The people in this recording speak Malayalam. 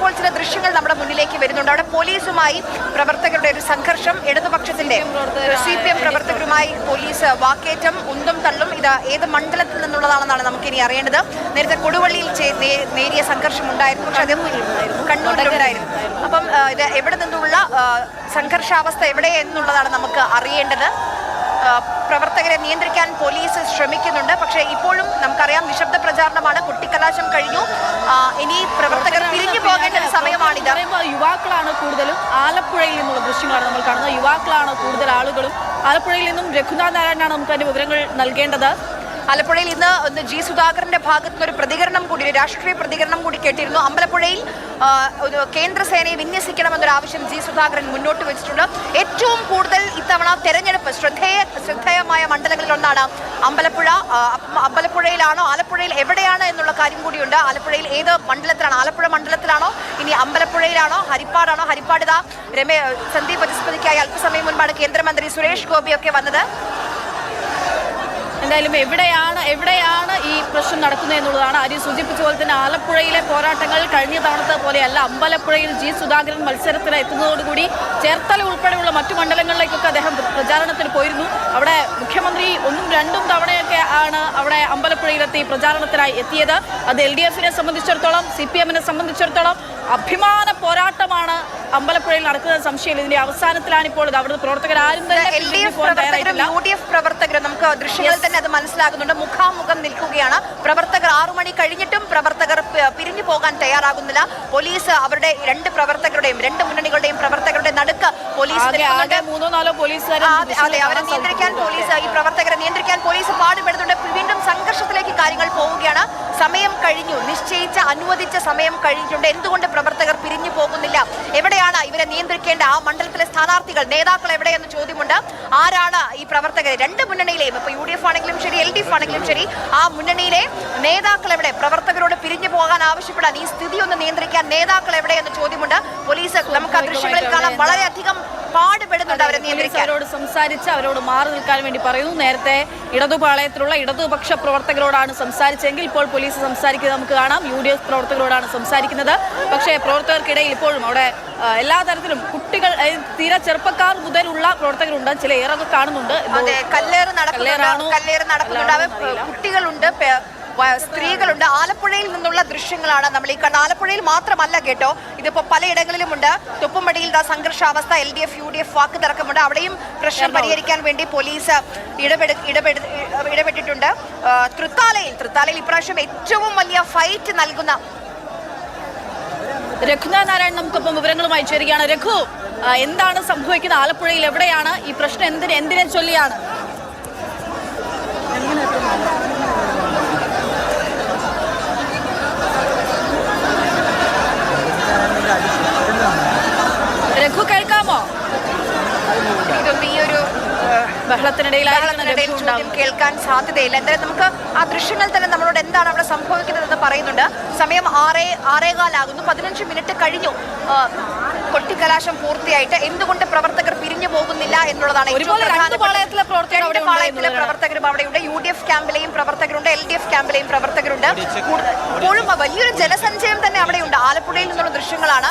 ഇപ്പോൾ ചില ദൃശ്യങ്ങൾ നമ്മുടെ മുന്നിലേക്ക് വരുന്നുണ്ട്. അവിടെ പോലീസുമായി പ്രവർത്തകരുടെ ഒരു സംഘർഷം, ഇടതുപക്ഷത്തിന്റെ CPM പ്രവർത്തകരുമായി പോലീസ് വാക്കേറ്റം, ഉന്തും തള്ളും. ഇത് ഏത് മണ്ഡലത്തിൽ നിന്നുള്ളതാണെന്നാണ് നമുക്കിനി അറിയേണ്ടത്. നേരത്തെ കൊടുവള്ളിയിൽ നേരിയ സംഘർഷം ഉണ്ടായിരുന്നു, പക്ഷെ അത് കണ്ണൂരിലുണ്ടായിരുന്നു. അപ്പം ഇത് എവിടെ നിന്നുള്ള സംഘർഷാവസ്ഥ എവിടെ എന്നുള്ളതാണ് നമുക്ക് അറിയേണ്ടത്. പ്രവർത്തകരെ നിയന്ത്രിക്കാൻ പോലീസ് ശ്രമിക്കുന്നുണ്ട്. പക്ഷേ ഇപ്പോഴും നമുക്കറിയാം നിശബ്ദ പ്രചാരണമാണ്. കുട്ടിക്കലാശം കഴിഞ്ഞു. ഇനി പ്രവർത്തകർ പിരിഞ്ഞു പോകേണ്ട ഒരു സമയമാണിത്. യുവാക്കളാണ് കൂടുതലും. ആലപ്പുഴയിൽ നിന്നുള്ള ദൃശ്യങ്ങളാണ് നമ്മൾ കാണുന്നത്. യുവാക്കളാണ് കൂടുതൽ ആളുകളും. ആലപ്പുഴയിൽ നിന്നും രഘുനാഥ് നാരായണനാണ് നമുക്ക് അതിന്റെ വിവരങ്ങൾ നൽകേണ്ടത്. ആലപ്പുഴയിൽ ഇന്ന് G. സുധാകരന്റെ ഭാഗത്ത് നിന്ന് ഒരു പ്രതികരണം കൂടി, ഒരു രാഷ്ട്രീയ പ്രതികരണം കൂടി കേട്ടിരുന്നു. അമ്പലപ്പുഴയിൽ കേന്ദ്രസേനയെ വിന്യസിക്കണമെന്നൊരു ആവശ്യം G. സുധാകരൻ മുന്നോട്ട് വെച്ചിട്ടുണ്ട്. ഏറ്റവും കൂടുതൽ ഇത്തവണ തെരഞ്ഞെടുപ്പ് ശ്രദ്ധേയമായ മണ്ഡലങ്ങളിൽ ഒന്നാണ് അമ്പലപ്പുഴ. അമ്പലപ്പുഴയിലാണോ, ആലപ്പുഴയിൽ എവിടെയാണ് എന്നുള്ള കാര്യം കൂടിയുണ്ട്. ആലപ്പുഴയിൽ ഏത് മണ്ഡലത്തിലാണ്? ആലപ്പുഴ മണ്ഡലത്തിലാണോ, ഇനി അമ്പലപ്പുഴയിലാണോ, ഹരിപ്പാടാണോ? ഹരിപ്പാട് ഇതാ സന്ദീപ് വചസ്പതിക്കായി അല്പസമയം മുൻപാണ് കേന്ദ്രമന്ത്രി സുരേഷ് ഗോപിയൊക്കെ വന്നത്. എന്തായാലും എവിടെയാണ് ഈ പ്രശ്നം നടക്കുന്നത് എന്നുള്ളതാണ്. അരി സൂചിപ്പിച്ച പോലെ തന്നെ ആലപ്പുഴയിലെ പോരാട്ടങ്ങൾ കഴിഞ്ഞ തവണത്തെ പോലെയല്ല. അമ്പലപ്പുഴയിൽ G. സുധാകരൻ മത്സരത്തിന് എത്തുന്നതോടുകൂടി ചേർത്തല ഉൾപ്പെടെയുള്ള മറ്റു മണ്ഡലങ്ങളിലേക്കൊക്കെ അദ്ദേഹം പ്രചാരണത്തിന് പോയിരുന്നു. അവിടെ മുഖ്യമന്ത്രി 1-2 തവണയൊക്കെ ആണ് അവിടെ അമ്പലപ്പുഴയിലെത്തി പ്രചാരണത്തിനായി എത്തിയത്. അത് LDF-നെ സംബന്ധിച്ചിടത്തോളം, CPM-നെ സംബന്ധിച്ചിടത്തോളം അഭിമാന പോരാട്ടമാണ് അമ്പലപ്പുഴയിൽ നടക്കുന്നത്. സംശയമില്ല. ഇതിന്റെ അവസാനത്തിലാണ് ഇപ്പോൾ അവിടുത്തെ പ്രവർത്തകർ ആരും തന്നെ UDF പ്രവർത്തകർ, നമുക്ക് ദൃശ്യങ്ങളിൽ തന്നെ അത് മനസ്സിലാകുന്നുണ്ട്, മുഖാമുഖം നിൽക്കുകയാണ്. പ്രവർത്തകർ 6 മണി കഴിഞ്ഞിട്ടും പ്രവർത്തകർ പിരിഞ്ഞു പോകാൻ തയ്യാറാകുന്നില്ല. പോലീസ് അവരുടെ 2 പ്രവർത്തകരുടെയും 2 മുന്നണികളുടെയും പ്രവർത്തകരുടെ നടുക്ക് പോലീസ് 3-4 പോലീസുകാരെ അവരെ നിയന്ത്രിക്കാൻ പോലീസ്, ഈ പ്രവർത്തകരെ നിയന്ത്രിക്കാൻ പോലീസ് പാടുപെടുന്നുണ്ട്. വീണ്ടും സംഘർഷത്തിലേക്ക് കാര്യങ്ങൾ പോവുകയാണ്. സമയം കഴിഞ്ഞു, നിശ്ചയിച്ച അനുവദിച്ച സമയം കഴിഞ്ഞിട്ടുണ്ട്. എന്തുകൊണ്ട് പ്രവർത്തകർ പിരിഞ്ഞു പോകുന്നില്ല? എവിടെയാണ് ഇവരെ നിയന്ത്രിക്കേണ്ട ആ മണ്ഡലത്തിലെ സ്ഥാനാർത്ഥികൾ, നേതാക്കൾ എവിടെയെന്ന് ചോദ്യമുണ്ട്. ആരാണ് ഈ പ്രവർത്തകരെ? 2 മുന്നണിയിലെയും, ഇപ്പൊ UDF ആണെങ്കിലും ശരി, LDF ആണെങ്കിലും ശരി, ആ മുന്നണിയിലെ നേതാക്കൾ എവിടെ? പ്രവർത്തകരോട് പിരിഞ്ഞു പോകാൻ ആവശ്യപ്പെടാൻ, ഈ സ്ഥിതി ഒന്ന് നിയന്ത്രിക്കാൻ നേതാക്കൾ എവിടെയെന്ന് ചോദ്യമുണ്ട്. പോലീസ് നമുക്ക് ആ ദൃശ്യങ്ങളിൽ കാണാം, വളരെയധികം പാടുപെടുന്നുണ്ട് അവരെ നിയന്ത്രിക്കാൻ. അവരോട് സംസാരിച്ച് അവരോട് മാറി നിൽക്കാൻ വേണ്ടി പറയുന്നു. നേരത്തെ ഇടതുപാളയത്തിലുള്ള ഇടതുപക്ഷ പ്രവർത്തകരോടാണ് സംസാരിച്ചെങ്കിൽ ഇപ്പോൾ പോലീസ് സംസാരിക്കുന്നത് നമുക്ക് കാണാം. UDF പ്രവർത്തകരോടാണ് സംസാരിക്കുന്നത്. പക്ഷേ പ്രവർത്തകർക്കിടയിൽ ഇപ്പോഴും അവിടെ എല്ലാ തരത്തിലും കുട്ടികൾ, തീരെ ചെറുപ്പക്കാർ മുതലുള്ള പ്രവർത്തകരുണ്ട്. ചില ഏറൊക്കെ കാണുന്നുണ്ട്. കല്ലേറ് നടക്കുന്നുണ്ട്. കുട്ടികളുണ്ട്, സ്ത്രീകളുണ്ട്. ആലപ്പുഴയിൽ നിന്നുള്ള ദൃശ്യങ്ങളാണ് നമ്മൾ ഈ കണ്ട. ആലപ്പുഴയിൽ മാത്രമല്ല കേട്ടോ, ഇതിപ്പോ പലയിടങ്ങളിലുമുണ്ട്. തുപ്പുംപടിയിൽ സംഘർഷാവസ്ഥ, LDF UDF വാക്ക് തർക്കമുണ്ട്. അവിടെയും പ്രശ്നം പരിഹരിക്കാൻ വേണ്ടി പോലീസ് ഇടപെട്ടിട്ടുണ്ട്. തൃത്താലയിൽ ഇപ്രാവശ്യം ഏറ്റവും വലിയ ഫൈറ്റ് നൽകുന്ന രഘുനാഥ് നാരായണൻ നമുക്കൊപ്പം വിവരങ്ങളുമായി ചേരുകയാണ്. രഘു, എന്താണ് സംഭവിക്കുന്നത്? ആലപ്പുഴയിൽ എവിടെയാണ് ഈ പ്രശ്നം? എന്തിനെ ചൊല്ലിയാണ്? രഘു, കേൾക്കാമോ? ഈ ഒരു ബഹളത്തിനിടയിൽ കേൾക്കാൻ സാധ്യതയില്ല. എന്തായാലും നമുക്ക് ആ ദൃശ്യങ്ങൾ തന്നെ നമ്മളോട് എന്താണ് അവിടെ സംഭവിക്കുന്നതെന്ന് പറയുന്നുണ്ട്. സമയം 6:15 15 മിനിറ്റ് കഴിഞ്ഞു കൊട്ടിക്കലാശം പൂർത്തിയായിട്ട്. എന്തുകൊണ്ട് പ്രവർത്തകർ പിരിഞ്ഞു പോകുന്നില്ല എന്നുള്ളതാണ് പ്രവർത്തകരും അവിടെയുണ്ട്. UDF ക്യാമ്പിലെയും പ്രവർത്തകരുണ്ട്, LDF ക്യാമ്പിലെയും പ്രവർത്തകരുണ്ട്. ഇപ്പോഴും വലിയൊരു ജനസഞ്ചയം തന്നെ അവിടെയുണ്ട്. ആലപ്പുഴയിൽ നിന്നുള്ള ദൃശ്യങ്ങളാണ്.